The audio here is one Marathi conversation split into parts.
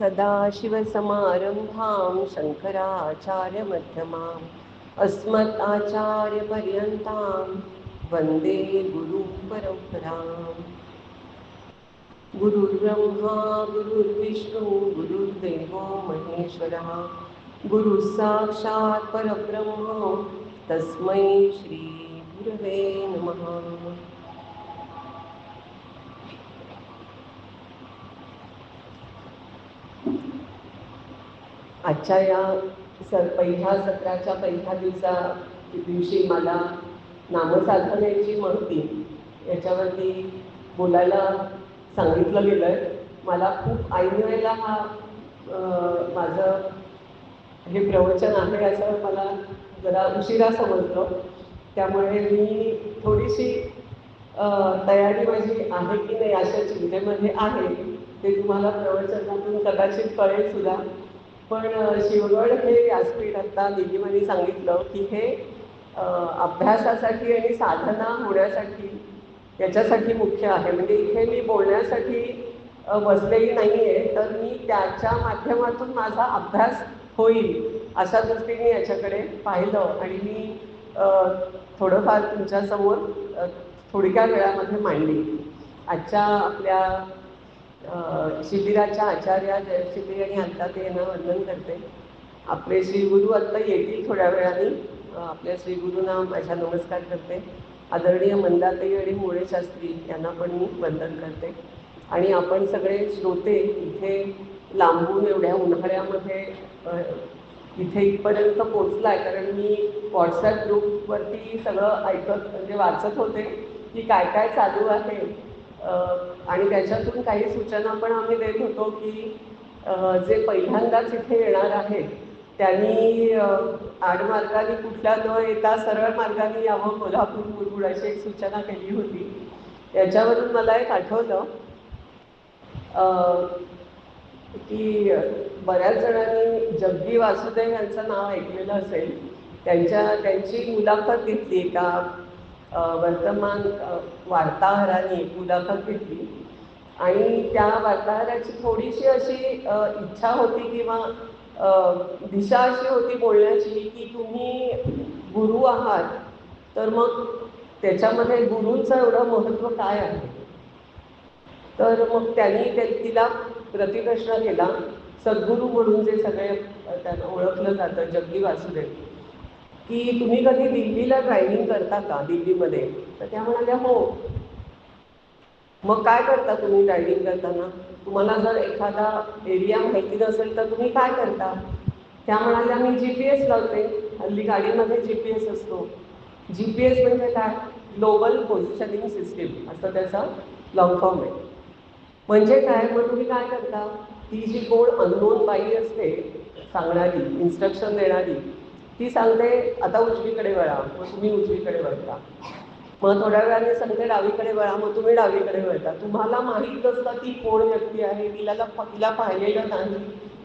सदाशिवसमारंभां शङ्कराचार्यमध्यमाम् अस्मदाचार्यपर्यन्तां वन्दे गुरुपरम्पराम्। गुरुर्ब्रह्मा गुरुर्विष्णु गुरुर्देवो महेश्वरः गुरुः साक्षात् परब्रह्म तस्मै श्री गुरवे नमः। आजच्या या पहिल्या सत्राच्या पहिल्या दिवशी मला नामसाधनेची महती याच्यावरती बोलायला सांगितलं गेलं आहे. मला खूप ऐन वेळेला हा माझं हे प्रवचन आहे असं मला जरा उशिरा समजलं. त्यामुळे मी थोडीशी तयारी माझी आहे की नाही अशा चिंतेमध्ये आहे. ते तुम्हाला प्रवचनातून कदाचित कळेल सुद्धा. पण शिवगड हे व्यासपीठ आत्ता दिदीमांनी सांगितलं की हे अभ्यासासाठी आणि साधना होण्यासाठी याच्यासाठी मुख्य आहे. म्हणजे इथे मी बोलण्यासाठी बसलेली नाही आहे, तर मी त्याच्या माध्यमातून माझा अभ्यास होईल अशा दृष्टीने याच्याकडे पाहिलं आणि मी थोडंफार तुमच्यासमोर थोडक्या वेळामध्ये मांडली. आजच्या आपल्या शिबिराच्या आचार्या जयश्री यांनी आत्ता ते यांना वंदन करते. आपले श्रीगुरू आत्ता येतील थोड्या वेळाने. आपल्या श्रीगुरूंना माझा नमस्कार करते. आदरणीय मंदाताई आणि मोळे शास्त्री यांना पण मी वंदन करते. आणि आपण सगळे श्रोते इथे लांबून एवढ्या उन्हाळ्यामध्ये इथे इथपर्यंत पोचलाय, कारण मी व्हॉट्सॲप ग्रुपवरती सगळं ऐकत म्हणजे वाचत होते की काय काय चालू आहे. आणि त्याच्यातून काही सूचना पण आम्ही देत होतो की जे पहिल्यांदाच इथे येणार आहेत त्यांनी आडमार्गाने कुठल्या न येता सरळ मार्गाने यावं कोल्हापूर मुरगुड अशी एक सूचना केली होती. याच्यावरून मला एक आठवलं की बऱ्याच जणांनी जग्गी वासुदेव यांचं नाव ऐकलेलं असेल. त्यांची मुलाखत घेतली एका वर्तमान वार्ताहराने मुलाखत घेतली आणि त्या वार्ताहराची थोडीशी अशी इच्छा होती किंवा दिशा अशी होती बोलण्याची की तुम्ही गुरु आहात तर मग त्याच्यामध्ये गुरूंचं एवढं महत्त्व काय आहे. तर मग त्यांनी तिला प्रतिप्रश्न केला. सद्गुरू म्हणून जे सगळे त्यांना ओळखलं जातं जग्गी वासुदेव, की तुम्ही कधी दिल्लीला ड्रायव्हिंग करता का दिल्लीमध्ये. तर त्या म्हणाल्या हो. मग काय करता तुम्ही ड्रायव्हिंग करताना. तुम्हाला जर एखादा एरिया माहिती नसेल तर तुम्ही काय करता. त्या म्हणाल्या मी GPS लावते. हल्ली गाडीमध्ये GPS असतो. GPS म्हणजे काय, ग्लोबल पोझिशनिंग सिस्टीम असं त्याचा लॉंग फॉर्म आहे. म्हणजे काय, मग तुम्ही काय करता, ती जी कोण अननोन बाई असते सांगणारी इन्स्ट्रक्शन देणारी, ती सांगते आता उजवीकडे वळा, मग तुम्ही उजवीकडे वळता. मग थोड्या वेळाने सांगते डावीकडे वळा, मग तुम्ही डावीकडे वळता. तुम्हाला माहीत नसतं ती कोण व्यक्ती आहे, तिला पाहिलेलं नाही,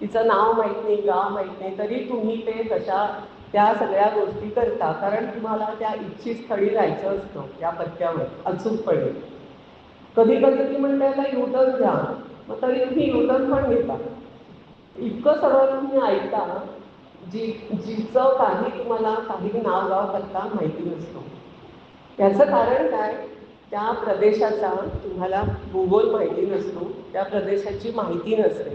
तिचं नाव माहीत नाही, गाव माहीत नाही, तरी तुम्ही ते तशा त्या सगळ्या गोष्टी करता, कारण तुम्हाला त्या इच्छित स्थळी जायचं असतं त्या पत्त्यावर अचूकपणे. कधी कधी ती म्हणते आता युटर्न घ्या, मग तरी तुम्ही युटर्न पण घेता. इतकं सगळं तुम्ही ऐकता जिचं काही तुम्हाला काही नाव गाव पत्ता माहिती नसतो. त्याचं कारण काय, त्या प्रदेशाचा तुम्हाला भूगोल माहिती नसतो, त्या प्रदेशाची माहिती नसते.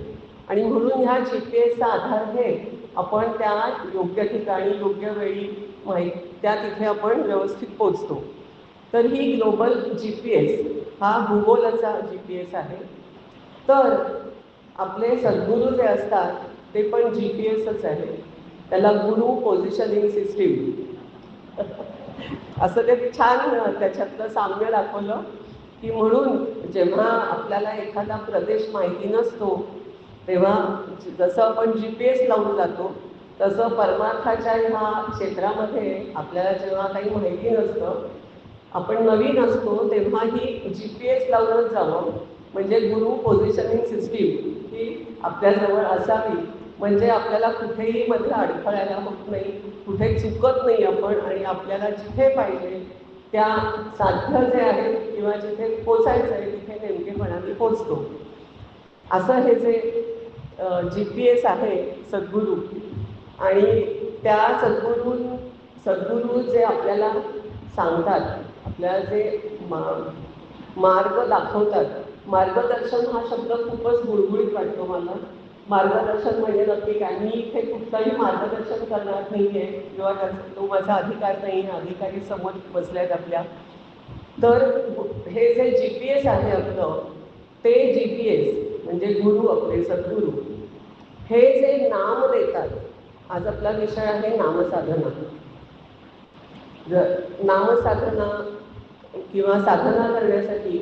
आणि म्हणून ह्या GPS आधार घेत आपण त्या योग्य ठिकाणी योग्य वेळी त्या तिथे आपण व्यवस्थित पोचतो. तर ही ग्लोबल GPS हा भूगोलाचा GPS आहे. तर आपले सद्गुरू जे असतात ते पण GPSच आहे. त्याला गुरु पोझिशनिंग सिस्टीम असं ते छान त्याच्यातलं साम्य दाखवलं. की म्हणून जेव्हा आपल्याला एखादा प्रदेश माहिती नसतो तेव्हा जसं आपण GPS लावून जातो तसं परमार्थाच्या ह्या क्षेत्रामध्ये आपल्याला जेव्हा काही माहिती नसतं, आपण नवीन असतो, तेव्हा ही GPS लावूनच जावं. म्हणजे गुरु पोझिशनिंग सिस्टीम ही आपल्याजवळ असावी, म्हणजे आपल्याला कुठेही मध्ये अडथळायला होत नाही, कुठे चुकत नाही आपण, आणि आपल्याला जिथे पाहिजे त्या साध्य जे आहे किंवा जिथे पोचायचं आहे तिथे नेमकेपणाने पोचतो. असं हे जे GPS आहे सद्गुरू. आणि त्या सद्गुरू जे आपल्याला सांगतात, आपल्याला जे मार्ग दाखवतात. मार्गदर्शन हा शब्द खूपच गुळगुळीत वाटतो मला. मार्गदर्शन म्हणजे नक्की काय? मी इथे कुठलंही मार्गदर्शन करणार नाही आहे किंवा तो माझा अधिकार नाही आहे. अधिकारी समोर बसले आहेत आपल्या. तर हे जे GPS आहे आपलं, ते GPS म्हणजे गुरु, आपले सद्गुरू, हे जे नाम देतात. आज आपला विषय आहे नामसाधना. नामसाधना किंवा साधना करण्यासाठी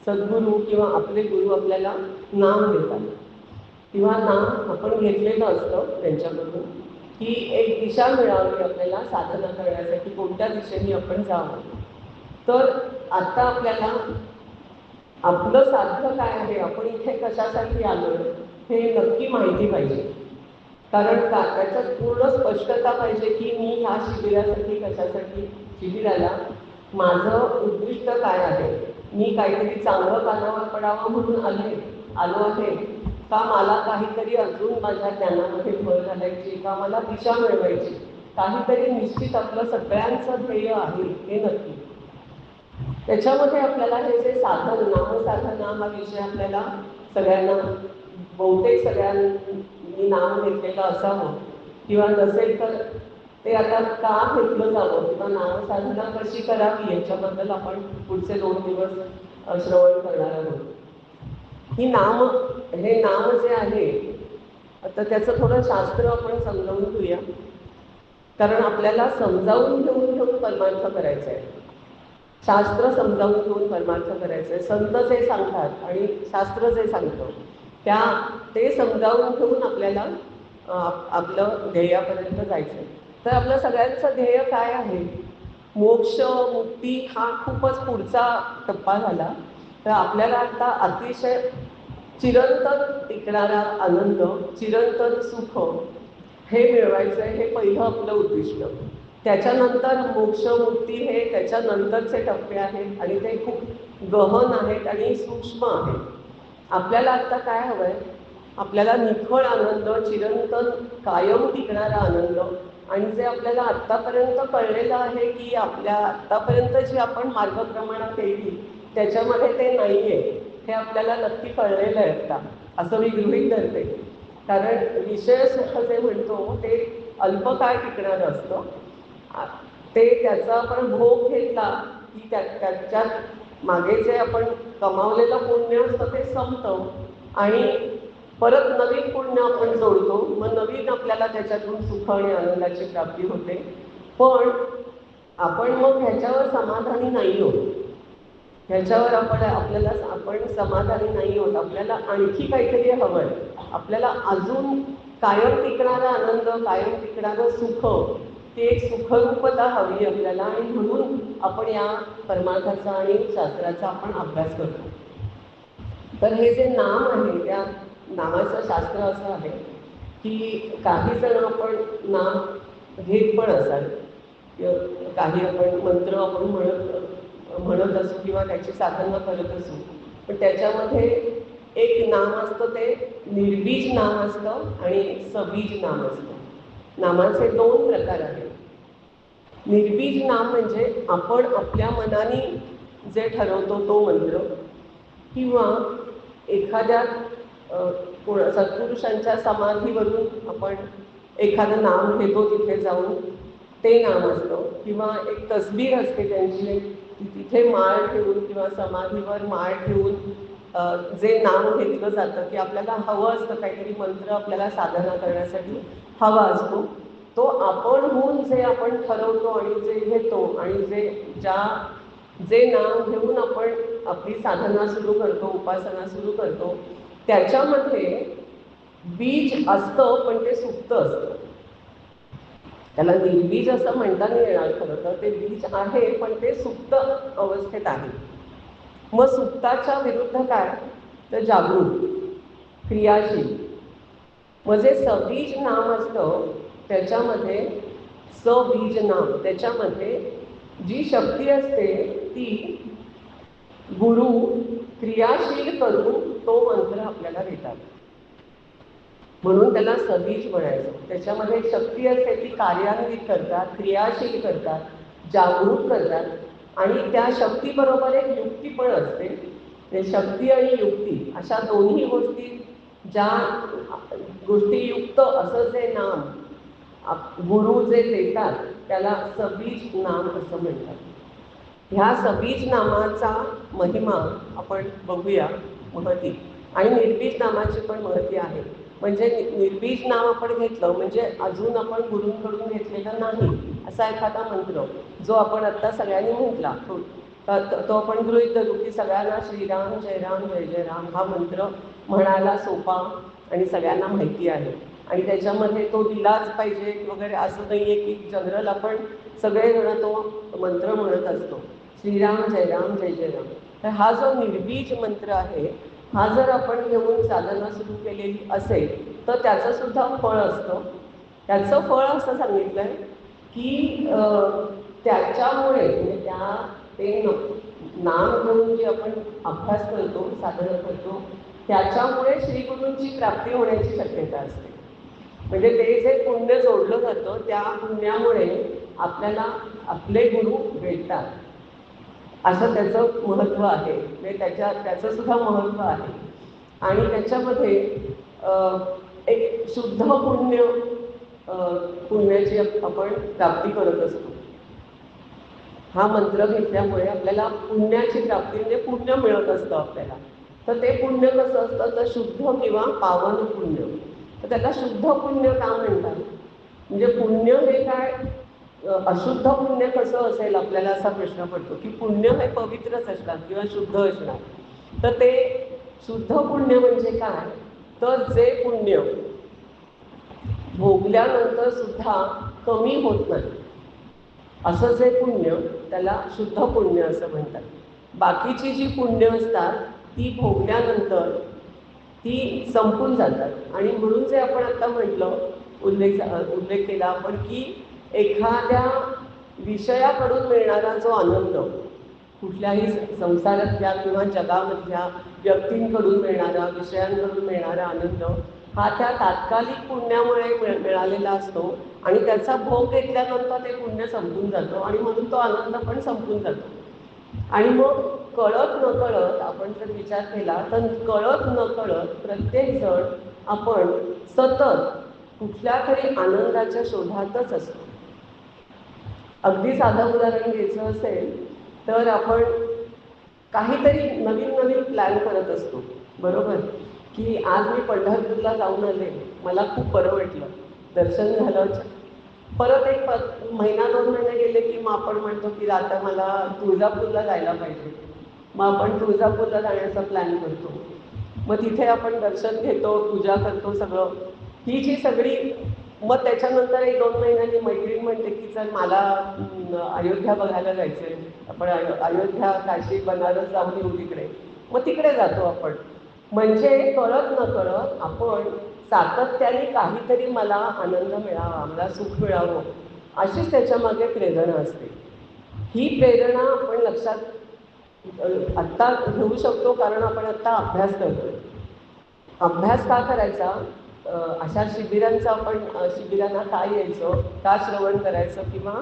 सद्गुरू किंवा आपले गुरु आपल्याला नाम देतात किंवा नाम आपण घेतलेलं असतं त्यांच्याकडून, की एक दिशा मिळावी आपल्याला साधना करण्यासाठी, कोणत्या दिशेने आपण जावं. तर आता आपल्याला आपलं साध्य काय आहे, आपण इथे कशासाठी आलो हे नक्की माहिती पाहिजे. कारण त्याच्यात पूर्ण स्पष्टता पाहिजे की मी ह्या शिबिरासाठी कशासाठी शिबिराला माझं उद्दिष्ट काय आहे. मी काहीतरी चांगलं कानावर पडावं म्हणून आलो आहे का मला काहीतरी अजून माझ्या ज्ञानामध्ये भर घालायची, का मला दिशा मिळवायची. काहीतरी निश्चित आपलं सगळ्यांचं ध्येय आहे हे नक्की. त्याच्यामध्ये आपल्याला हे जे साधन, नामसाधना हा विषय आपल्याला सगळ्यांना, बहुतेक सगळ्यांनी नाम घेतलेलं असावं किंवा नसेल तर ते आता का घेतलं जावं किंवा नामसाधना कशी करावी याच्याबद्दल आपण पुढचे 2 दिवस श्रवण करणार आहोत. हे नाम जे आहे, आता त्याचं थोडं शास्त्र आपण समजावून घेऊया. कारण आपल्याला समजावून घेऊन परमार्थ करायचा आहे. शास्त्र समजावून घेऊन परमार्थ करायचं आहे. संत जे सांगतात आणि शास्त्र जे सांगतं ते समजावून घेऊन आपल्याला आपलं ध्येयापर्यंत जायचं आहे. तर आपलं सगळ्यांचं ध्येय काय आहे? मोक्ष, मुक्ती हा खूपच पुढचा टप्पा झाला. तर आपल्याला आता अतिशय चिरंतन टिकणारा आनंद, चिरंतन सुख हे मिळवायचं आहे. हे पहिलं आपलं उद्दिष्ट. त्याच्यानंतर मोक्ष, मुक्ती हे त्याच्यानंतरचे टप्पे आहेत आणि ते खूप गहन आहेत आणि सूक्ष्म आहेत. आपल्याला आता काय हवं आहे? आपल्याला निखळ आनंद, चिरंतन कायम टिकणारा आनंद. आणि जे आपल्याला आत्तापर्यंत कळलेलं आहे की आपल्या आत्तापर्यंत जी आपण मार्गक्रमणा केली त्याच्यामध्ये ते नाही आहे, हे आपल्याला नक्की कळलेलं आहे आता, असं मी गृहीत धरते. कारण विषय सुख जे म्हणतो ते अल्पकाळ टिकणारं असतं. ते त्याचा आपण भोग घेतला की त्याच्यात मागे जे आपण कमावलेलं पुण्य असतं ते संपतं आणि परत नवीन पुण्य आपण जोडतो. मग नवीन आपल्याला त्याच्यातून सुख आणि आनंदाची प्राप्ती होते. पण आपण मग ह्याच्यावर समाधानी नाही होत. ह्याच्यावर आपण समाधानी नाही होत. आपल्याला आणखी काहीतरी हवं आहे. आपल्याला अजून कायम टिकणारा आनंद, कायम टिकणारं सुख, ती एक सुखरूपता हवी आपल्याला. आणि म्हणून आपण या परमार्थाचा आणि शास्त्राचा आपण अभ्यास करतो. तर हे जे नाम आहे, त्या नामाचं शास्त्र असं आहे की काही जण आपण नाम घेत पण असाल, काही आपण मंत्र आपण म्हणत असू किंवा त्याची साधना करत असू. पण त्याच्यामध्ये एक नाम असतं, ते निर्बीज नाम असतं आणि सबीज नाम असतं. नामाचे 2 प्रकार आहेत. निर्बीज नाम म्हणजे आपण आपल्या मनाने जे ठरवतो तो मंत्र, किंवा एखाद्या सत्पुरुषांच्या समाधीवरून आपण एखादं नाम घेतो तिथे जाऊन, ते नाम असतं. किंवा एक तसबीर असते त्यांची, तिथे माळ ठेवून किंवा समाधीवर माळ ठेवून जे नाम घेतलं जातं की आपल्याला हवं असतं, काहीतरी मंत्र आपल्याला साधना करण्यासाठी हवा असतो, तो आपणहून जे आपण ठरवतो आणि जे घेतो आणि जे नाम घेऊन आपण आपली साधना सुरू करतो, उपासना सुरू करतो, त्याच्यामध्ये बीज असतं पण ते सुप्त असतं. त्याला निर्बीज असं म्हणता नाही येणार. खरं तर ते बीज आहे पण ते सुप्त अवस्थेत आहे. मग सुप्ताच्या विरुद्ध काय? तर जागृत, क्रियाशील. म्हणजे सबीज नाम असतं त्याच्यामध्ये, सबीज नाम त्याच्यामध्ये जी शक्ती असते ती गुरु क्रियाशील करून तो मंत्र आपल्याला देतात. म्हणून त्याला सबीज म्हणायचं. त्याच्यामध्ये शक्ती असते ती कार्यान्वित करतात, क्रियाशील करतात, जागरूक करतात. आणि त्या शक्तीबरोबर एक युक्ती पण असते. शक्ती आणि युक्ती अशा दोन्ही गोष्टी, ज्या गोष्टीयुक्त असं जे नाम गुरु जे देतात त्याला सबीज नाम असं म्हणतात. ह्या सबीज नामाचा महिमा आपण बघूया, महती. आणि निर्बीज नामाची पण महती आहे. म्हणजे निर्बीज नाम आपण घेतलं म्हणजे अजून आपण गुरूंकडून घेतलेला नाही असा एखादा मंत्र जो आपण आत्ता सगळ्यांनी म्हटला तो आपण गृहीत धरू की सगळ्यांना श्रीराम जय राम जय जय राम हा मंत्र म्हणायला सोपा आणि सगळ्यांना माहिती आहे. आणि त्याच्यामध्ये तो दिलाच पाहिजे वगैरे असं नाही आहे की जनरल आपण सगळेजण तो मंत्र म्हणत असतो, श्रीराम जय राम जय जय राम. तर हा जो निर्बीज मंत्र आहे हा जर आपण घेऊन साधना सुरू केलेली असेल तर त्याचं सुद्धा फळ असतं. त्याचं फळ असं सांगितलं आहे की त्याच्यामुळे म्हणजे त्या ते नाम घेऊन जे आपण अभ्यास करतो, साधना करतो, त्याच्यामुळे श्रीगुरूंची प्राप्ती होण्याची शक्यता असते. म्हणजे ते जे पुण्य जोडलं जातं त्या पुण्यामुळे आपल्याला आपले गुरु भेटतात असं त्याचं महत्त्व आहे. म्हणजे त्याचं सुद्धा महत्त्व आहे. आणि त्याच्यामध्ये एक शुद्ध पुण्याची आपण प्राप्ती करत असतो. हा मंत्र घेतल्यामुळे आपल्याला पुण्याची प्राप्ती म्हणजे पुण्य मिळत असतं आपल्याला. तर ते पुण्य कसं असतं तर शुद्ध किंवा पावन पुण्य. तर त्याला शुद्ध पुण्य का म्हणतात? म्हणजे पुण्य हे काय, अशुद्ध पुण्य कसं असेल आपल्याला असा प्रश्न पडतो की पुण्य हे पवित्रच असणार किंवा शुद्ध असणार. तर ते शुद्ध पुण्य म्हणजे काय तर जे पुण्य भोगल्यानंतर सुद्धा कमी होत नाही असं जे पुण्य त्याला शुद्ध पुण्य असं म्हणतात. बाकीची जी पुण्य असतात ती भोगल्यानंतर ती संपून जातात. आणि म्हणून जे आपण आता म्हटलं उल्लेख केला आपण की एखाद्या विषयाकडून मिळणारा जो आनंद, कुठल्याही संसारातल्या किंवा जगामधल्या व्यक्तींकडून मिळणारा, विषयांकडून मिळणारा आनंद हा त्या तात्कालिक पुण्यामुळे मिळालेला असतो. आणि त्याचा भोग घेतल्यानंतर ते पुण्य संपून जातं आणि म्हणून तो आनंद पण संपून जातो. आणि मग कळत नकळत आपण जर विचार केला तर कळत नकळत प्रत्येकजण आपण सतत कुठल्या तरी आनंदाच्या शोधातच असतो. अगदी साधं उदाहरण घ्यायचं असेल तर आपण काहीतरी नवीन नवीन प्लॅन करत असतो, बरोबर? की आज मी पंढरपूरला जाऊन आले, मला खूप बरं वाटलं, दर्शन झालं. परत एक महिना 2 महिने गेले की मग आपण म्हणतो की आता मला तुळजापूरला जायला पाहिजे. मग आपण तुळजापूरला जाण्याचा प्लॅन करतो. मग तिथे आपण दर्शन घेतो, पूजा करतो सगळं. ही जी सगळी मग त्याच्यानंतर 1-2 महिन्यांनी मैत्रीण म्हणते की चल मला अयोध्या बघायला जायचं आहे, आपण अयोध्या, काशी, बनारस जाऊन येऊ तिकडे. मग तिकडे जातो आपण. म्हणजे कळत नकळत आपण सातत्याने काहीतरी मला आनंद मिळावा, मला सुख मिळावं अशीच त्याच्यामागे प्रेरणा असते. ही प्रेरणा आपण लक्षात आत्ता घेऊ शकतो कारण आपण आत्ता अभ्यास करतो. अभ्यास का करायचा? अशा शिबिरांचं आपण शिबिरांना का यायचं, का श्रवण करायचं किंवा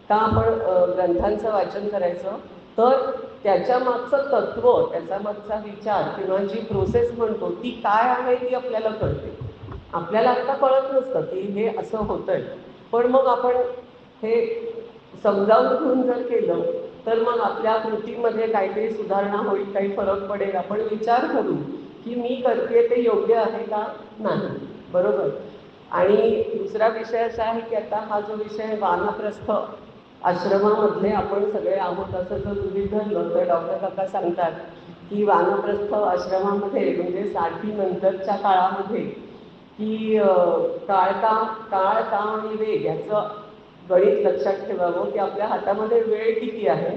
का आपण ग्रंथांचं वाचन करायचं? तर त्याच्यामागचं तत्त्व, त्याच्यामागचा विचार किंवा जी प्रोसेस म्हणतो ती काय आहे ती आपल्याला कळते. आपल्याला आत्ता कळत नसतं की हे असं होतंय. पण मग आपण हे समजावून घेऊन जर केलं तर मग आपल्या कृतीमध्ये काहीतरी सुधारणा होईल, काही फरक पडेल. आपण विचार करू की मी करते ते योग्य आहे का नाही, बरोबर? आणि दुसरा विषय असा आहे की आता हा जो विषय वानप्रस्थ आश्रमामधले आपण सगळे आहोत असं जर गृहीत धरलं तर डॉक्टर काका सांगतात की वानप्रस्थ आश्रमामध्ये म्हणजे 60 नंतरच्या काळामध्ये की काळ का आणि वेग याचं गणित लक्षात ठेवावं की आपल्या हातामध्ये वेळ किती आहे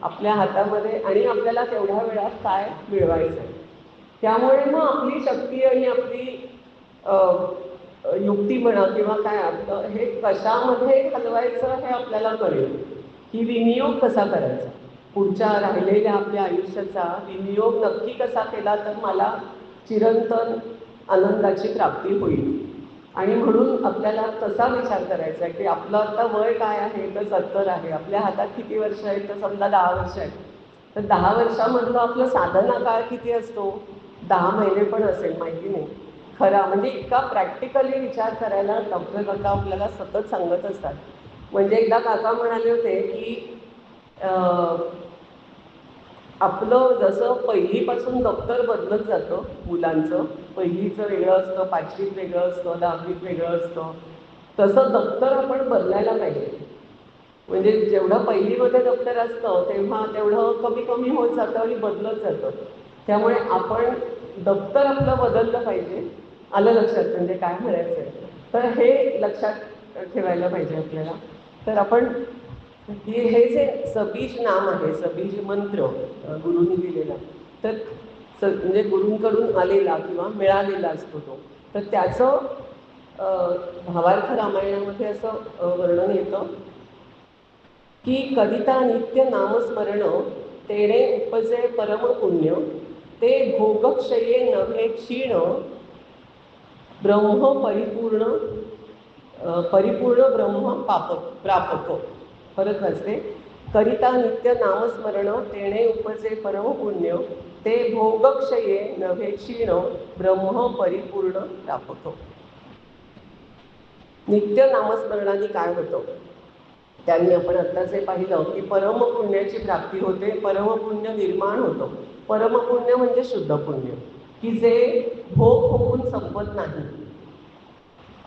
आपल्या हातामध्ये आणि आपल्याला तेवढ्या वेळात काय मिळवायचं आहे. त्यामुळे मग आपली शक्ती आणि आपली युक्ती म्हणा किंवा काय आपलं हे कशामध्ये घालवायचं हे आपल्याला कळेल की विनियोग कसा करायचा, पुढच्या राहिलेल्या आपल्या आयुष्याचा विनियोग नक्की कसा केला तर मला चिरंतन आनंदाची प्राप्ती होईल. आणि म्हणून आपल्याला तसा विचार करायचा आहे की आपलं आता वय काय आहे, तर 70 आहे. आपल्या हातात किती वर्ष आहेत, तर समजा 10 वर्ष आहेत. तर 10 वर्षामधलं आपलं साधना काळ किती असतो, 10 महिने पण असेल, माहिती नाही. खरा म्हणजे इतका प्रॅक्टिकली विचार करायला डॉक्टर काका आपल्याला सतत सांगत असतात. म्हणजे एकदा काका म्हणाले होते की आपलं जसं पहिलीपासून दप्तर बदलत जातं मुलांचं, पहिलीचं वेगळं असतं, 5वीत वेगळं असतं, 10वीत वेगळं असतं, तसं दप्तर आपण बदलायला पाहिजे. म्हणजे जेवढं पहिलीमध्ये दप्तर असतं तेव्हा तेवढं कमी कमी होत जातं आणि बदलत जातं. त्यामुळे आपण दप्तर आपलं बदललं पाहिजे. आलं लक्षात म्हणजे काय म्हणायचं आहे. तर हे लक्षात ठेवायला पाहिजे आपल्याला. तर आपण हे जे सबीज नाम आहे, सबीज मंत्र गुरुंनी दिलेला, तर म्हणजे गुरूंकडून आलेला किंवा मिळालेला असतो तो. तर त्याचं भावार्थ रामायणामध्ये असं वर्णन येतं की कविता नित्य नामस्मरण तेणे उपजे परमपुण्य, ते भोगक्षये नव्हे क्षीण ब्रह्म परिपूर्ण परिपूर्ण ब्रह्म प्रापक. परत वाचते. करिता नित्य नामस्मरण तेणे उपजे परमपुण्य, ते भोगक्षये नव्हे क्षीण ब्रह्म परिपूर्ण प्रापक. नित्य नामस्मरणाने काय होतं, त्यांनी आपण आत्ताच पाहिलं की परमपुण्याची प्राप्ती होते, परमपुण्य निर्माण होतं. परमपुण्य म्हणजे शुद्ध पुण्य, की जे भोग होऊन संपत नाही.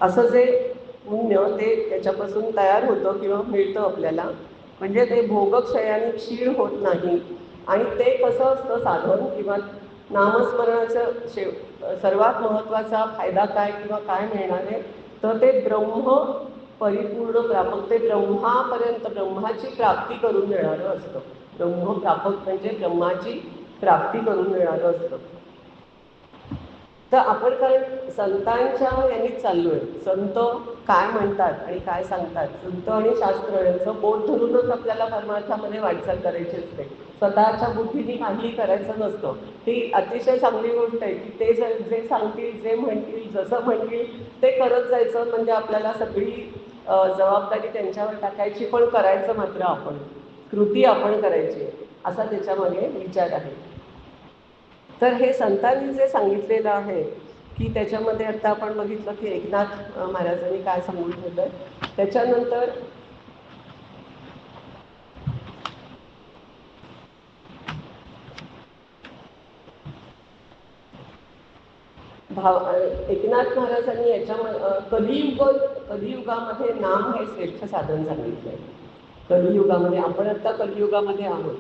असं जे पुण्य ते त्याच्यापासून तयार होतं किंवा मिळतं आपल्याला. म्हणजे ते भोगक्षयाने क्षीण होत नाही. आणि ते कसं असतं साधन किंवा नामस्मरणाचं सर्वात महत्त्वाचा फायदा काय किंवा काय मिळणार आहे, तर ते ब्रह्म परिपूर्ण प्रापक, ते ब्रह्मापर्यंत ब्रह्माची प्राप्ती करून देणारं असतं. ब्रह्म प्रापक म्हणजे ब्रह्माची प्राप्ती करून देणारं असतं. तर आपण कारण संतांच्या यांनीच चाललो आहे. संत काय म्हणतात आणि काय सांगतात, संत आणि शास्त्र यांचं बोध धरूनच आपल्याला परमार्थामध्ये वाटचाल करायची असते. स्वतःच्या बुद्धीने काहीही करायचं नसतं. ही अतिशय चांगली गोष्ट आहे की ते जे सांगतील, जे म्हणतील, जसं म्हणतील ते करत जायचं. म्हणजे आपल्याला सगळी जबाबदारी त्यांच्यावर टाकायची, पण करायचं मात्र आपण, कृती आपण करायची, असा त्याच्यामागे विचार आहे. तर हे संतांनी जे सांगितलेलं आहे की त्याच्यामध्ये आता आपण बघितलं की एकनाथ महाराजांनी काय सांगून ठेवलं. त्याच्यानंतर एकनाथ महाराजांनी कलियुगामध्ये नाम हे श्रेष्ठ साधन सांगितलंय. कलियुगामध्ये आपण आता कलियुगामध्ये आहोत.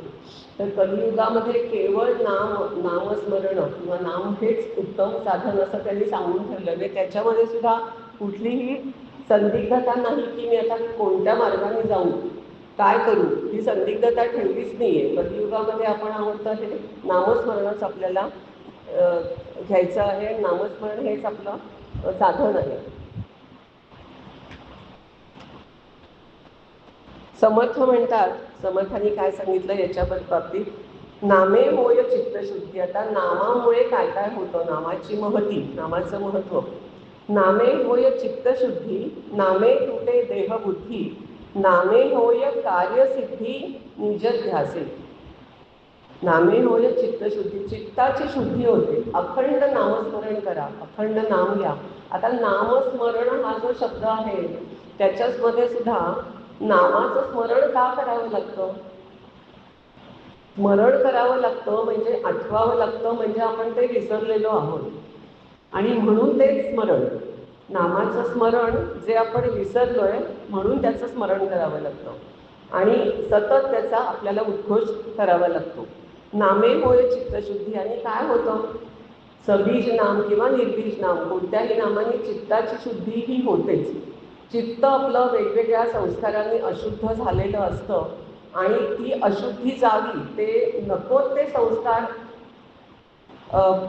तर कलियुगामध्ये केवळ नामस्मरण किंवा नाम हेच उत्तम साधन असं त्यांनी सांगून ठेवलं. म्हणजे त्याच्यामध्ये सुद्धा कुठलीही संदिग्धता नाही की मी आता कोणत्या मार्गाने जाऊ, काय करू, ही संदिग्धता ठेवलीच नाहीये. कलियुगामध्ये आपण आहोत तर हे नामस्मरणच आपल्याला घ्यायचं आहे. नामस्मरण हेच आपलं साधन आहे. समर्थ म्हणतात, समर्थांनी काय सांगितलं याच्या बाबतीत, नामे होय चित्तशुद्धी. आता नामामुळे काय काय होतं, नामाची महती, नामाचं महत्त्व. नामे होय चित्तशुद्धी, नामे तुटे देहबुद्धी, नामे होय कार्यसिद्धी निज ध्यासे. नामे होय चित्तशुद्धी, चित्ताची शुद्धी होते. अखंड नामस्मरण करा, अखंड नाम घ्या. आता नामस्मरण हा जो शब्द आहे त्याच्यामध्ये सुद्धा नामाचं स्मरण का करावं लागतं, स्मरण करावं लागतं म्हणजे आठवावं लागतं, म्हणजे आपण ते विसरलेलो आहोत. आणि म्हणून ते स्मरण, नामाचं स्मरण जे आपण विसरलोय म्हणून त्याचं स्मरण करावं लागतं आणि सतत त्याचा आपल्याला उद्घोष करावा लागतो. नामे होय चित्तशुद्धी. आणि काय होतं, सबीज नाम किंवा निर्बीज नाम, कोणत्याही नामाने चित्ताची शुद्धी ही होतेच. चित्त आपलं वेगवेगळ्या संस्कारांनी अशुद्ध झालेलं असतं आणि ती अशुद्धी जावी, ते नको ते संस्कार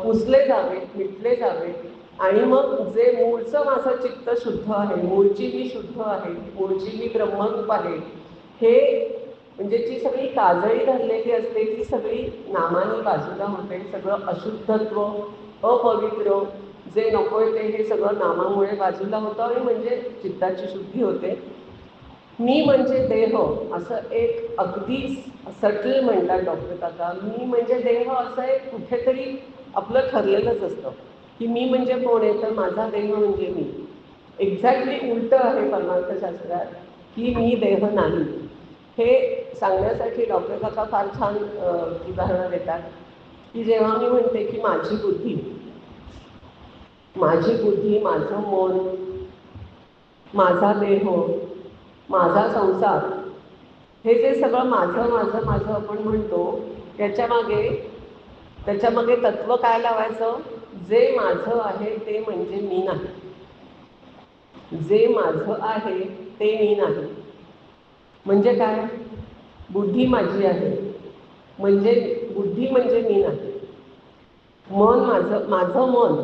पुसले जावे, मिटले जावे. आणि मग जे मूळचं माझं चित्त शुद्ध आहे, मूळची मी शुद्ध आहे, मूळची मी ब्रह्मरूप आहे, हे म्हणजे जी सगळी काजळी धरलेली असते ती सगळी नामाने बाजूला होते. सगळं अशुद्धत्व, अपवित्र जे नकोय ते हे सगळं नामामुळे बाजूला होतं आणि म्हणजे चित्ताची शुद्धी होते. मी म्हणजे देह असं एक अगदी सटल म्हणतात डॉक्टर काका. मी म्हणजे देह असं एक कुठेतरी आपलं ठरलेलंच असतं की मी म्हणजे कोण आहे, तर माझा देह म्हणजे मी. एक्झॅक्टली उलटं आहे परमार्थशास्त्रात की मी देह नाही. हे सांगण्यासाठी डॉक्टर काका फार छान उदाहरणं देतात की जेव्हा मी म्हणते की माझी बुद्धी, माझं मन, माझा देह, माझा संसार, हे जे सगळं माझं माझं माझं आपण म्हणतो त्याच्यामागे तत्व काय लावायचं? जे माझं आहे ते म्हणजे मी नाही. जे माझं आहे ते मी नाही. म्हणजे काय? बुद्धी माझी आहे म्हणजे बुद्धी म्हणजे मी नाही. मन माझं मन,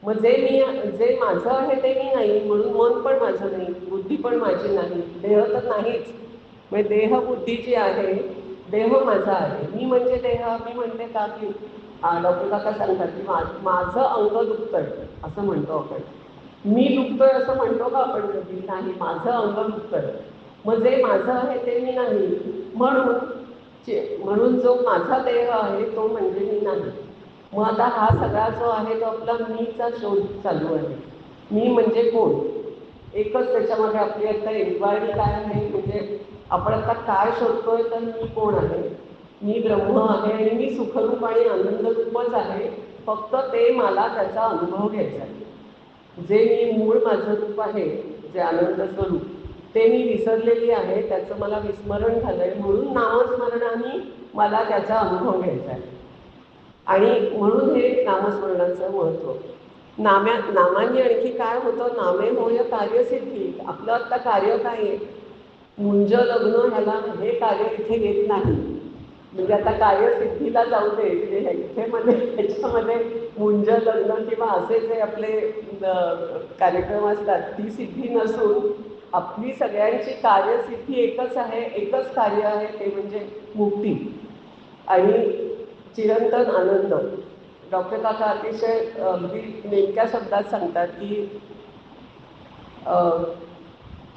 मग जे माझं आहे ते मी नाही, म्हणून मन पण माझं नाही, बुद्धी पण माझी नाही, देह तर नाहीच. म्हणजे देह बुद्धी जी आहे, देह माझा आहे. मी म्हणजे देह. मी म्हणते का की डॉक्टर काका सांगतात की माझं अंग दुखतंय असं म्हणतो आपण. मी दुखतोय असं म्हणतो का आपण कधी? नाही, माझं अंग दुखतंय. मग जे माझं आहे ते मी नाही, म्हणून जो माझा देह आहे तो म्हणजे मी नाही. मग आता हा सगळा जो आहे तो आपला मीचा शोध चालू आहे. मी म्हणजे कोण? एकच त्याच्यामध्ये आपली आता इन्क्वायरी काय आहे, म्हणजे आपण आता काय शोधतोय, तर मी कोण आहे? मी ब्रह्म आहे आणि मी सुखरूप आणि आनंदरूपच आहे. फक्त ते मला त्याचा अनुभव घ्यायचा आहे. जे मी मूळ माझं रूप आहे, जे आनंद स्वरूप, ते मी विसरलेली आहे. त्याचं मला विस्मरण झालंय, म्हणून नामस्मरणाने मला त्याचा अनुभव घ्यायचा आहे. आणि म्हणून हे नामस्मरणाचं महत्त्व. नामांनी आणखी काय होतं? नामे होय कार्यसिद्धी. आपलं आत्ता कार्य काय आहे? मुंज लग्न ह्याला हे कार्य इथे येत नाही. म्हणजे आता कार्यसिद्धीला जाऊ दे, म्हणजे इथे ह्याच्यामध्ये मुंज लग्न किंवा असे जे आपले कार्यक्रम असतात, ती सिद्धी नसून आपली सगळ्यांची कार्यसिद्धी एकच आहे, एकच कार्य आहे, ते म्हणजे मुक्ती आणि चिरंतन आनंद. डॉक्टर काका अतिशय अगदी नेमक्या शब्दात सांगतात की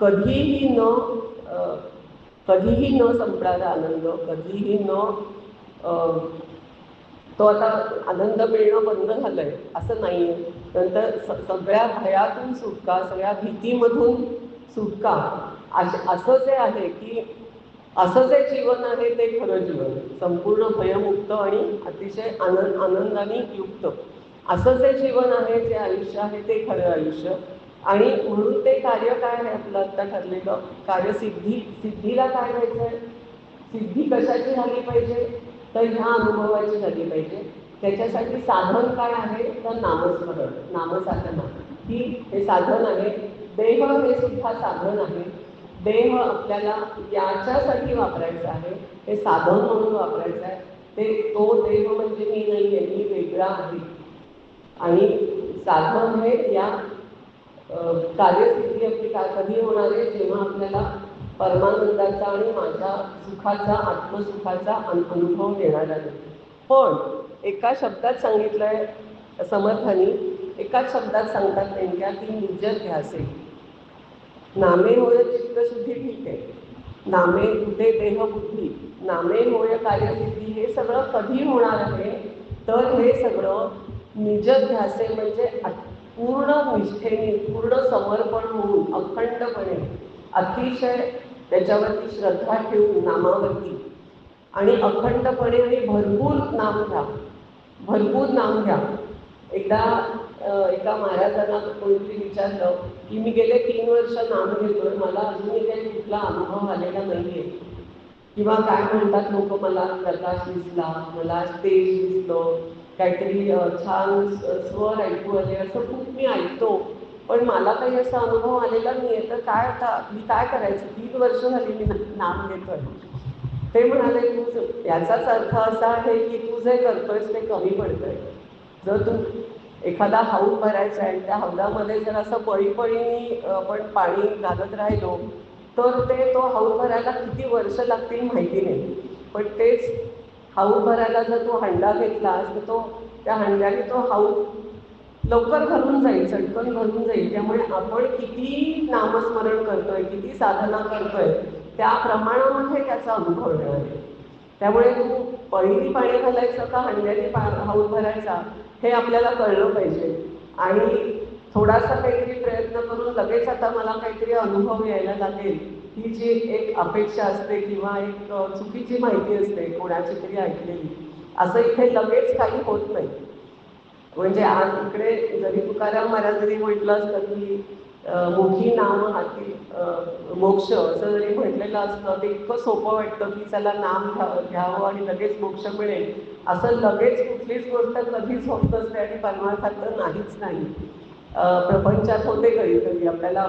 कधीही न कधीही न संपणारा आनंद, कधीही न तो आता आनंद मिळणं बंद झालंय असं नाही आहे. नंतर सगळ्या भयातून सुटका, सगळ्या भीतीमधून सुटका, असं जे आहे की असं जे जीवन आहे ते खरं जीवन, संपूर्ण भयमुक्त आणि अतिशय आनंदाने युक्त असं जे जीवन आहे, जे आयुष्य आहे, ते खरं आयुष्य. आणि म्हणून ते कार्य काय आहे आपलं आत्ता ठरलेलं सिद्धीला काय व्हायचंय? सिद्धी कशाची झाली पाहिजे? तर ह्या अनुभवाची झाली पाहिजे. त्याच्यासाठी साधन काय आहे? तर नामस्मरण, नामसाधना ही हे साधन आहे. देह हे सुद्धा साधन आहे. देह आपल्याला याच्यासाठी वापरायचा आहे, हे साधन म्हणून वापरायचं आहे. तो देह म्हणजे मी नाही आहे, मी वेगळा आहे. आणि साधन हे या कार्यसिद्धी आपली कधी होणार आहे? जेव्हा आपल्याला परमानंदाचा आणि माझ्या सुखाचा, आत्मसुखाचा अनुभव येणार आहे. पण एका शब्दात सांगितलंय समर्थांनी, एकाच शब्दात सांगतात नेमक्या की निर्जर ध्यासे. नामे होय चित्तशुद्धी, ठीक आहे. नामे तुझे देहबुद्धी, नामे होय कार्यसिद्धी, हे सगळं कधी होणार आहे? तर हे सगळं निजध्यासे म्हणजे पूर्ण निष्ठेने, पूर्ण समर्पण होऊन, अखंडपणे, अतिशय त्याच्यावरती श्रद्धा ठेवून, नामावरती आणि अखंडपणे आणि भरपूर नाम घ्या, भरपूर नाम घ्या. एकदा एका महाराजांना कोणीतरी विचारलं की मी गेले 3 वर्ष नाम घेतोय, मला अजूनही काही कुठला अनुभव आलेला नाहीये, किंवा काय म्हणतात लोक, मला प्रकाश दिसला, मला तेज दिसलं, काहीतरी छान स्वर ऐकू आले, असं खूप मी ऐकतो, पण मला काही असा अनुभव आलेला नाहीये. तर काय आता मी काय करायचं? 3 वर्ष झाली मी नाम घेतोय. ते म्हणाले तू, याचाच अर्थ असा आहे की तू जे करतोयस ते कमी पडतंय. जर तू एखादा हौद भरायचा आहे, त्या हौदामध्ये जर असं पळीपळीने आपण पाणी घालत राहिलो तर तो हौद भरायला किती वर्ष लागतील माहिती नाही. पण तेच हौद भरायला जर तू हंडा घेतलास तर त्या हंड्याने तो हौद लवकर घरून जाईल, चटकन घरून जाईल. त्यामुळे आपण किती नामस्मरण करतोय, किती साधना करतोय, त्या प्रमाणामध्ये त्याचा अनुभव येणार आहे. त्यामुळे तू पहिली पाणी घालायचं का हंड्याने हाऊस भरायचा हे आपल्याला कळलं पाहिजे. आणि थोडासा काहीतरी प्रयत्न करून लगेच आता मला काहीतरी अनुभव यायला लागेल, ही जी एक अपेक्षा असते किंवा एक चुकीची माहिती असते कोणाची तरी ऐकलेली, असं इथे लगेच काही होत नाही. म्हणजे आज इकडे जरी तुकाराम महाराजांनी म्हटलं असतं की मुखी नाम हाती मोक्ष असं जरी म्हटलेलं असतं, ते इतकं सोपं वाटतं की चला नाम घ्यावं आणि लगेच मोक्ष मिळेल. असं लगेच कुठलीच गोष्ट कधीच होत नसते आणि परमार्थात तर नाहीच नाही. प्रपंचात होते कधी कधी आपल्याला,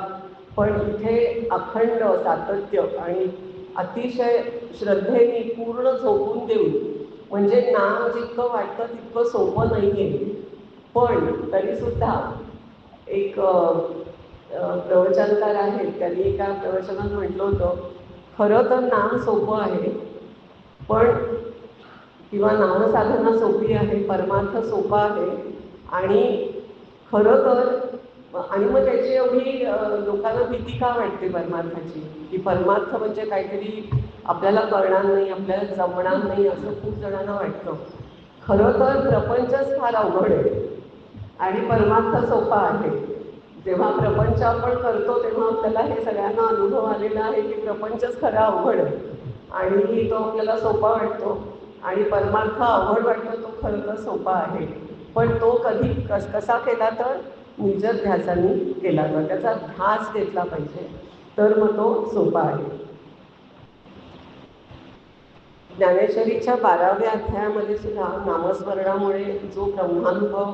पण इथे अखंड सातत्य आणि अतिशय श्रद्धेने पूर्ण झोकून देऊन, म्हणजे नाम जितकं वाटतं तितकं सोपं नाही आहे. पण तरीसुद्धा एक प्रवचनकार आहेत, त्यांनी एका प्रवचनात म्हटलं होतं, खरं तर नाम सोपं आहे, पण किंवा नामसाधना सोपी आहे, परमार्थ सोपा आहे. आणि खरं तर आणि मग त्याची एवढी लोकांना भीती का वाटते परमार्थाची, की परमार्थ म्हणजे काहीतरी आपल्याला कळणार नाही, आपल्याला जमणार नाही, असं खूप जणांना वाटतं. खरं तर प्रपंचच फार अवघड आहे आणि परमार्थ सोपा आहे. जेव्हा प्रपंच आपण करतो तेव्हा आपल्याला हे सगळ्यांना अनुभव आलेला आहे की प्रपंचच खरा अवघड आहे आणि तो आपल्याला सोपा वाटतो. आणि परमार्थ अवघड वाटतो, तो खरं तर सोपा आहे. पण तो कधी कसा केला तर निजध्यासाने केला, तर त्याचा ध्यास घेतला पाहिजे, तर मग तो सोपा आहे. ज्ञानेश्वरीच्या 12व्या अध्यायामध्ये सुद्धा नामस्मरणामुळे जो ब्रह्मानुभव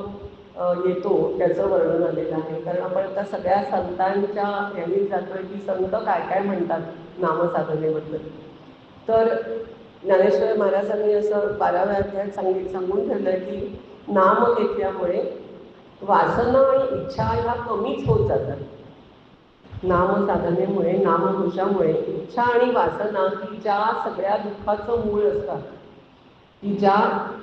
येतो त्याचं वर्णन आलेलं आहे. कारण आपण आता सगळ्या संतांच्या ह्यानी जातोय की संत काय काय म्हणतात नामसाधनेबद्दल. तर ज्ञानेश्वर महाराजांनी असं 12व्या अध्यायात सांगून ठेवलं की नाम घेतल्यामुळे वासना आणि इच्छा ह्या कमीच होत जातात. नामसाधनेमुळे, नामघोषामुळे इच्छा आणि वासना ही ज्या सगळ्या दुःखाचं मूळ असतात, की ज्या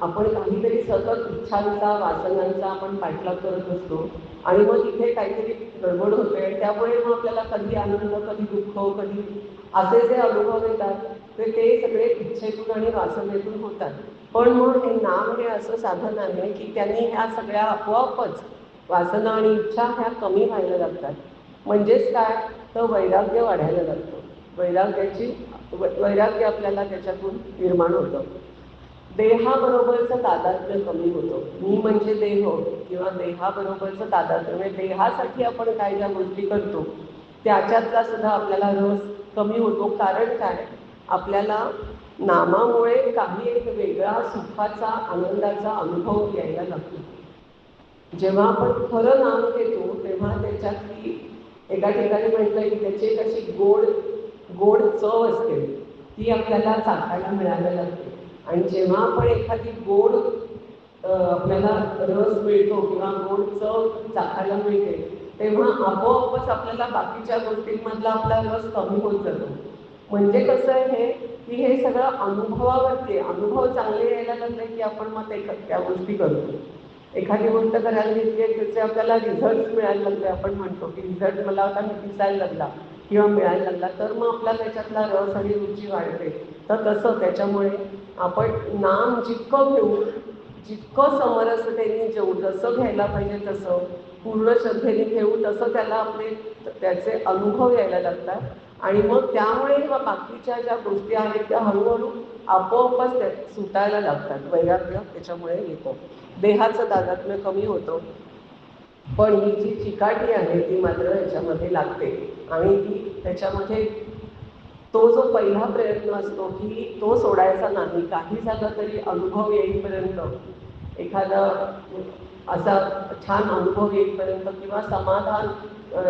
आपण काहीतरी सतत इच्छांचा, वासनांचा आपण पाठलाग करत असतो आणि मग तिथे काहीतरी गडबड होते आणि त्यामुळे मग आपल्याला कधी आनंद, कधी दुःख, कधी असे जे अनुभव येतात ते सगळे इच्छेतून आणि वासनेतून होतात. पण मग हे नाम हे असं साधन आहे की त्यांनी ह्या सगळ्या आपोआपच वासना आणि इच्छा ह्या कमी व्हायला लागतात. म्हणजेच काय तर वैराग्य वाढायला लागतं. वैराग्य आपल्याला त्याच्यातून निर्माण होतं. देहाबरोबरचं तादात्म्य कमी होतं. मी म्हणजे देह किंवा देहाबरोबरचं तादात्म्य, म्हणजे देहासाठी आपण काय ज्या गोष्टी करतो त्याच्यातला सुद्धा आपल्याला रस कमी होतो. कारण काय, आपल्याला नामामुळे काही एक वेगळा सुखाचा, आनंदाचा अनुभव यायला लागतो. जेव्हा आपण खरं नाम घेतो तेव्हा त्याच्यातली, एका ठिकाणी म्हटलं की त्याची एक अशी गोड गोड चव असते, ती आपल्याला चाखायला मिळायला लागते. आणि जेव्हा आपण एखादी गोड आपल्याला रस मिळतो किंवा गोड चव चाखायला मिळते, तेव्हा आपोआपच आपल्याला बाकीच्या गोष्टींमधला आपला रस कमी होत जातो. म्हणजे कसं आहे हे, की हे सगळं अनुभवावरती, अनुभव चांगले यायला लागले की आपण मग त्या गोष्टी करतो. एखादी गोष्ट करायला घेतली आहे त्याचे आपल्याला रिझल्ट मिळायला लागले, आपण म्हणतो की रिझल्ट मला आता दिसायला लागला किंवा मिळायला लागला, तर मग आपला त्याच्यातला रस आणि रुची वाढते. तर तसं त्याच्यामुळे आपण नाम जितकं घेऊ, जितकं समरसतेने जेवू, जसं घ्यायला पाहिजे तसं पूर्ण श्रद्धेने घेऊ, तसं त्याला आपले त्याचे अनुभव यायला लागतात. आणि मग त्यामुळे बाकीच्या ज्या गोष्टी आहेत त्या हळूहळू आपोआपच त्या सुटायला लागतात. वैराग्य त्याच्यामुळे येतं. देहाचं तादात्म्य कमी होतं. पण ही जी चिकाटी आहे ती मात्र ह्याच्यामध्ये लागते. आणि ती त्याच्यामध्ये तो जो पहिला प्रयत्न असतो की तो सोडायचा नाही. काही झालं तरी अनुभव येईपर्यंत, एखादा असा छान अनुभव येईपर्यंत किंवा समाधान,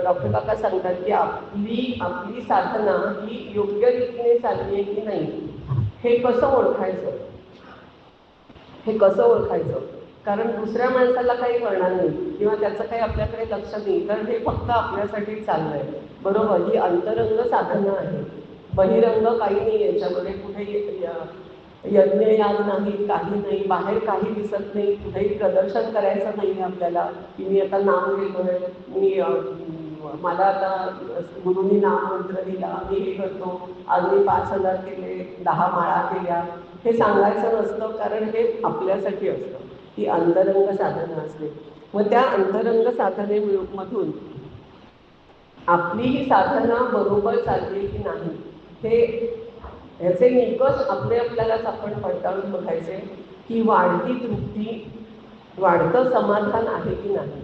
डॉक्टर काका सांगतात की आपली साधना ही योग्य रीतीने चालली आहे की नाही, हे कसं ओळखायचं, हे कसं ओळखायचं. कारण दुसऱ्या माणसाला काही कळणार नाही किंवा त्याचं काही आपल्याकडे लक्ष नाही, कारण हे फक्त आपल्यासाठी चाललं आहे. बरोबर, ही अंतरंग साधना आहे, बहिरंग काही नाही याच्यामध्ये. कुठे यज्ञयाग नाही, काही नाही, बाहेर काही दिसत नाही, कुठेही प्रदर्शन करायचं नाही आपल्याला की मी आता नाम घेतोय, मी मला आता गुरुनी नाम मंत्र दिला, मी हे करतो, आज मी 5,000 केले, 10 माळा केल्या, हे सांगायचं नसतं. कारण हे आपल्यासाठी असतं, ही अंतरंग साधना असते. मग त्या अंतरंग साधनेमधून आपली ही साधना बरोबर चालली की नाही, हे ह्याचे निकष आपल्यालाच आपण पडताळून बघायचे की वाढती तृप्ती, वाढतं समाधान आहे की नाही.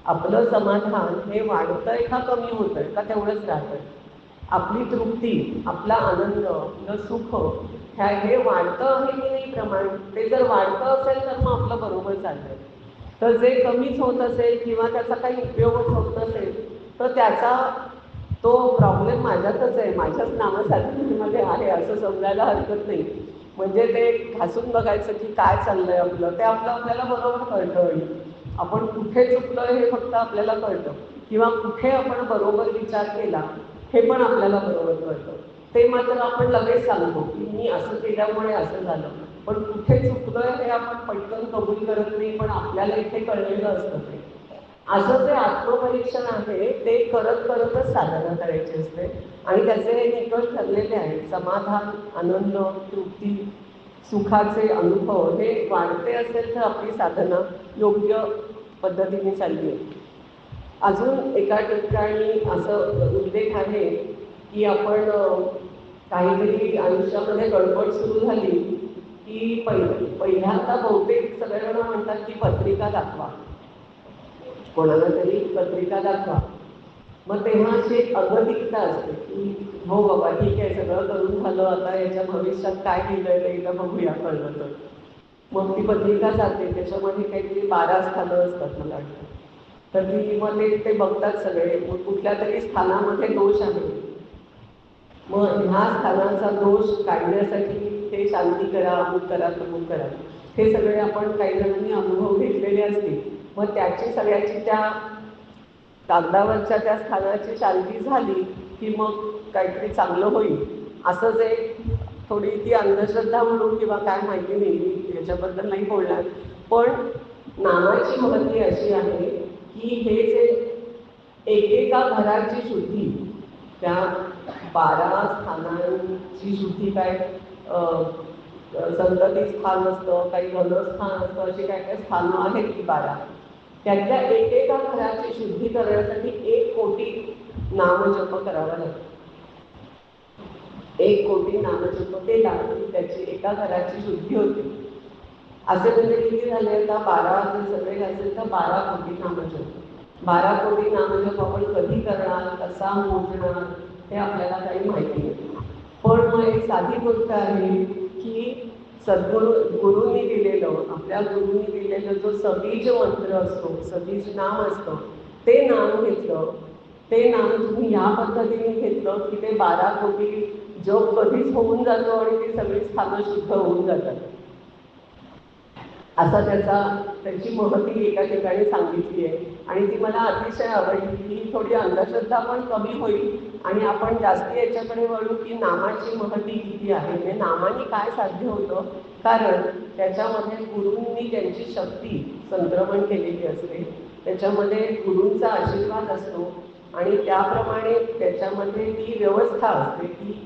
आपलं समाधान हे वाढतंय का कमी होतंय का तेवढंच राहतंय. आपली तृप्ती, आपला आनंद, आपलं सुख हे वाढतं आहे की नाही प्रमाण. ते जर वाढतं असेल तर मग आपलं बरोबर चाललंय. तर जे कमीच होत असेल किंवा त्याचा काही उपयोगच होत नसेल तर त्याचा तो प्रॉब्लेम माझ्यातच आहे, माझ्याच नामसाधनेमध्ये आहे असं समजायला हरकत नाही. म्हणजे ते घासून बघायचं की काय चाललंय आपलं, ते आपल्याला बरोबर कळतं. आपण कुठे चुकलं हे फक्त आपल्याला कळतं, किंवा कुठे आपण बरोबर विचार केला हे पण आपल्याला बरोबर कळतं. ते मात्र आपण लगेच सांगतो की मी असं केल्यामुळे असं झालं, पण कुठे चुकलं हे आपण पटकन कबूल करत नाही, पण आपल्याला इथे कळलेलं असतं. ते असं जे आत्मपरीक्षण आहे ते करत करतच साधना करायची असते. आणि त्याचे हे निकष ठरलेले आहेत. समाधान, आनंद, तृप्ती, सुखाचे अनुभव हे वाढते असेल तर आपली साधना योग्य पद्धतीने चालली आहे. अजून एका ठिकाणी असं उल्लेख आहे की आपण काहीतरी आयुष्यामध्ये गडबड सुरू झाली की पहिल्यांदा बहुतेक सगळेजण म्हणतात की पत्रिका दाखवा, कोणाला तरी पत्रिका दाखवा. मग तेव्हा अशी एक अगतिकता असते की हो बाबा ठीक आहे, सगळं करून झालं, आता याच्या भविष्यात काय लिहिलंय ते एकदा बघूया कळलं तर. मग ती पत्रिका जाते, त्याच्यामध्ये काहीतरी 12 स्थानं असतात मला वाटतं. तर ती मग ते बघतात सगळे, मग कुठल्या तरी स्थानामध्ये दोष आहे, मग ह्या स्थानाचा दोष काढण्यासाठी ते शांती करा, अमुक करा, तमुक करा, हे सगळे आपण काही जणांनी अनुभव घेतलेले असतील. मग त्याची सगळ्याची त्या कागदावरच्या त्या स्थानाची शांती झाली की मग काहीतरी चांगलं होईल. असं जे थोडी ती अंधश्रद्धा म्हणून किंवा काय माहिती नाही, मी याच्याबद्दल नाही बोलणार. पण नामाची महती अशी आहे की हे जे एकेका घराची शुद्धी, त्या 12 स्थानांची शुद्धी काय संतती स्थान असतं, काही घनस्थान असतं, अशी काय काय स्थानं आहेत की 12. त्यातल्या एकेका घराची शुद्धी करण्यासाठी 1 कोटी नामजप करावा लागतो. 1 कोटी नामजप केला की त्याची एका घराची शुद्धी होते. असे म्हणजे किती झाले, आता 12 जर सगळे असेल तर 12 कोटी नामजप. 12 कोटी नामजप आपण कधी करणार, कसा मोजणार हे आपल्याला काही माहिती नाही. पण मग एक साधी गोष्ट आहे की गुरूंनी दिलेलं, आपल्या गुरूंनी दिलेलं जो सबीज मंत्र असतो, सबीज नाम असतं, ते नाम घेतलं, ते नाम तुम्ही ह्या पद्धतीने घेतलं की ते 12 कोटी जप कधीच होऊन जातो आणि ती सगळी स्थानं शुद्ध होऊन जातात. असा त्याची महती एका ठिकाणी सांगितली आहे आणि ती मला अतिशय आवडली. ही थोडी अंधश्रद्धा पण कमी होईल आणि आपण जास्ती याच्याकडे वळू की नामाची महती किती आहे, म्हणजे नामाने काय साध्य होतं. कारण त्याच्यामध्ये गुरूंनी त्यांची शक्ती संक्रमण केलेली असते, त्याच्यामध्ये गुरूंचा आशीर्वाद असतो आणि त्याप्रमाणे त्याच्यामध्ये ती व्यवस्था असते की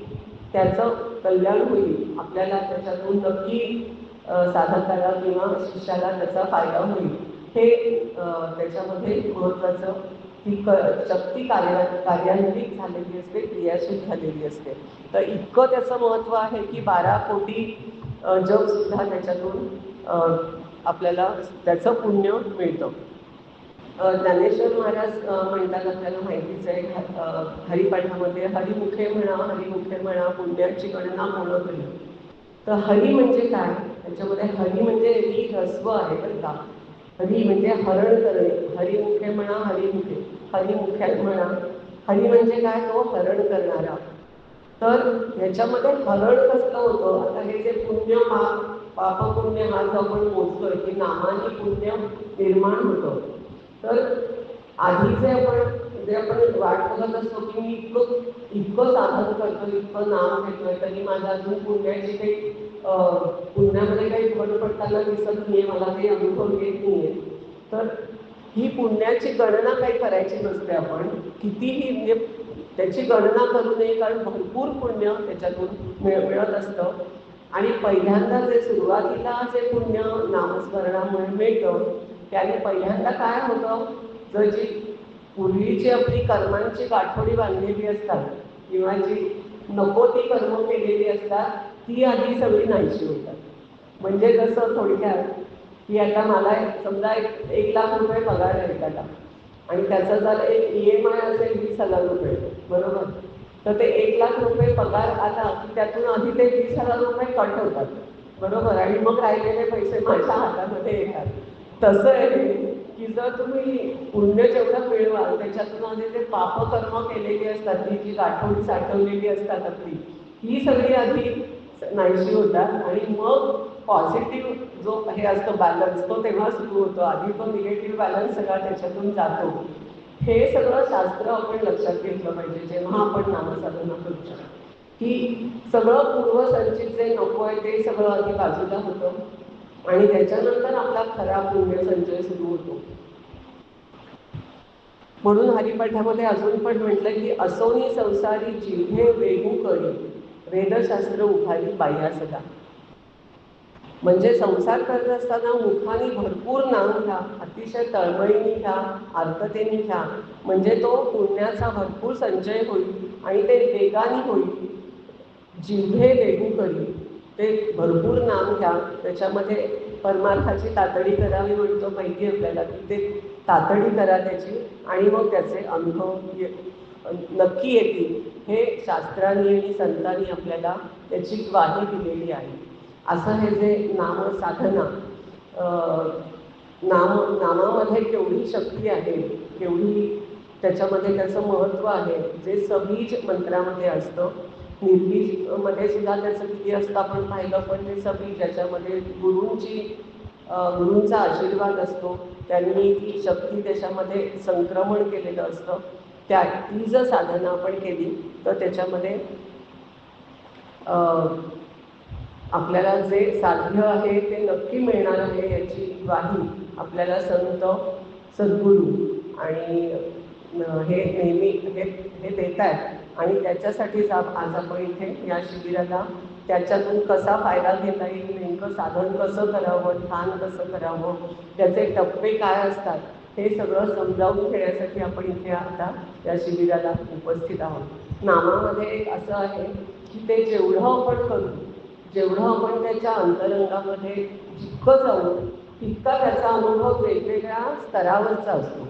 त्याचं कल्याण होईल, आपल्याला त्याच्यातून नक्की साधकाला किंवा शिष्याला त्याचा फायदा होईल. हे त्याच्यामध्ये महत्त्वाचं ती शक्ती कार्यान्वित झालेली असते, क्रियाशील झालेली असते. तर इतकं त्याचं महत्त्व आहे की 12 कोटी जगसुद्धा त्याच्यातून आपल्याला त्याचं पुण्य मिळतं. ज्ञानेश्वर महाराज म्हणतात, आपल्याला माहितीच आहे, हरिपाठामध्ये हरिमुखे म्हणा पुण्याची गणना कोण करी. तर हरी म्हणजे काय, त्याच्यामध्ये हरी म्हणजे ही ह्रस्व आहे बरं का. हरी म्हणजे हरण करणे, हरिमुखे म्हणा हरिमुखे, हरिमुख्या म्हणा. हरी म्हणजे काय, तो हरण करणारा. तर ह्याच्यामध्ये हरण कसलं होतं, आता हे जे पुण्य पापपुण्य हा जो आपण मोजतोय की नामाने पुण्य निर्माण होतं. तर आधी जे आपण वाट बघत असतो की मी इतकं साधन करतो, इतकं नाम घेतोय, तरी माझं अजून पुण्याची काही पुण्यामध्ये काही भर पडताना दिसत नाहीये, मला काही अनुभव येत नाहीये. तर ही पुण्याची गणना काही करायची नसते. आपण कितीही म्हणजे त्याची गणना करू नये, कारण भरपूर पुण्य त्याच्यातून मिळत असतं. आणि पहिल्यांदा जे सुरुवातीला जे पुण्य नामस्मरणामुळे मिळतं, त्याने पहिल्यांदा काय होतं, जर जी पूर्वीची आपली कर्मांची गाठोडी बांधलेली असतात किंवा जी नको ती कर्म केलेली असतात, ती आधी सगळी नाहीशी होतात. म्हणजे जसं थोडक्यात की आता मला समजा 1,00,000 रुपये पगार आहे एखादा, आणि त्याचा जर एक EMI असेल 20,000 रुपये, बरोबर. तर ते 1,00,000 रुपये पगार आला की त्यातून आधी ते 20,000 रुपये कट होतात, बरोबर, आणि मग राहिलेले पैसे माझ्या हातामध्ये येतात. तसं आहे की जर तुम्ही पुण्य जेवढं मिळवाल त्याच्यातून आधी ते पापकर्म केलेली असतात, ती जी गाठोडी साठवलेली असतात आपली, ही सगळी आधी नाहीशी होतात. आणि मग पॉझिटिव्ह जो हे असतो बॅलन्स, तो तेव्हा सुरू होतो. आधी तो निगेटिव्ह बॅलन्स सगळा त्याच्यातून जातो. हे सगळं शास्त्र आपण लक्षात घेतलं पाहिजे जेव्हा आपण नामसाधना करू शकतो, की सगळं पूर्वसंचित जे नको आहे ते सगळं आधी बाजूला होतं, आणि त्याच्यानंतर आपला खरा पुण्य संचय सुरू होतो. म्हणून हरिपाठामध्ये अजून पण म्हटलं की असोनी संसारी जिव्हे वेगू करी, वेदशास्त्र उभारी बाह्या सदा. म्हणजे संसार करत असताना मुखाने भरपूर नाम घ्या, अतिशय तळमळीने घ्या, आर्ततेने घ्या, म्हणजे तो पुण्याचा भरपूर संचय होईल आणि ते वेगाने होईल. जिव्हे वेगू करी, ते भरपूर नाम घ्या, त्याच्यामध्ये परमार्थाची तातडी करावी म्हणतो माहिती आपल्याला, की ते तातडी करा त्याची, आणि मग त्याचे अनुभव नक्की येतील. हे शास्त्रांनी आणि संतांनी आपल्याला त्याची ग्वाही दिलेली आहे. असं हे जे नाम साधना, नामामध्ये केवढी शक्ती आहे, केवढी त्याच्यामध्ये त्याचं महत्त्व आहे, जे सबीज मंत्रामध्ये असतं. निर्बीजमध्ये सुद्धा त्याचं किती असतं आपण पाहिलं, पण ते सबीज ज्याच्यामध्ये गुरूंचा आशीर्वाद असतो, त्यांनी ती शक्ती त्याच्यामध्ये संक्रमण केलेलं असतं. ती जर साधना आपण केली तर त्याच्यामध्ये आपल्याला जे साध्य आहे ते नक्की मिळणार आहे, याची ग्वाही आपल्याला संत, सद्गुरू आणि हे नेहमी हे देत आहेत. आणि त्याच्यासाठीच आज आपण इथे या शिबिराला त्याच्यातून कसा फायदा घेता येईल, नेमकं साधन कसं करावं, ध्यान कसं करावं, त्याचे टप्पे काय असतात, हे सगळं समजावून घेण्यासाठी आपण इथे आता या शिबिराला उपस्थित आहोत. नामामध्ये एक असं आहे की ते जेवढं आपण करू, जेवढं आपण त्याच्या अंतरंगामध्ये जितकं जाऊ, तितका त्याचा अनुभव वेगवेगळ्या स्तरावरचा असतो.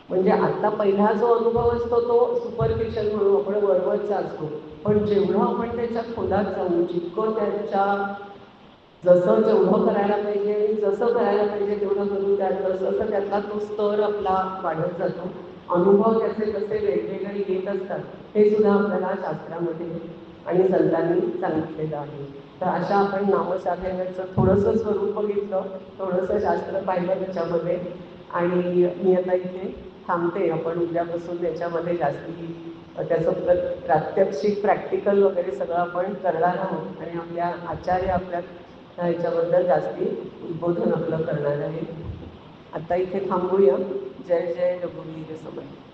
म्हणजे आत्ता पहिला जो अनुभव असतो तो सुपरफिशियल म्हणून आपण वरवरचा असतो, पण जेवढं आपण त्याच्या खोलात जाऊ, जितकं त्याच्या जेवढं करायला पाहिजे आणि जसं करायला पाहिजे तेवढं करू, तसं त्यातला तो स्तर आपला वाढत जातो. अनुभव त्याचे कसे वेगवेगळे येत असतात हे सुद्धा आपल्याला शास्त्रामध्ये आणि संतांनी सांगितलेलं आहे. तर अशा आपण नामसाधनेचं थोडंसं स्वरूप बघितलं, थोडंसं शास्त्र पाहिलं त्याच्यामध्ये, आणि मी आता इथे थांबते. आपण उद्यापासून त्याच्यामध्ये जास्ती त्याचं प्रात्यक्षिक प्रॅक्टिकल वगैरे सगळं आपण करणार आहोत, आणि आपल्या आचार्य आपल्या ह्याच्याबद्दल जास्ती उद्बोधन आपलं करणार आहे. आता इथे थांबूया. जय जय रघुवीर समर्थ.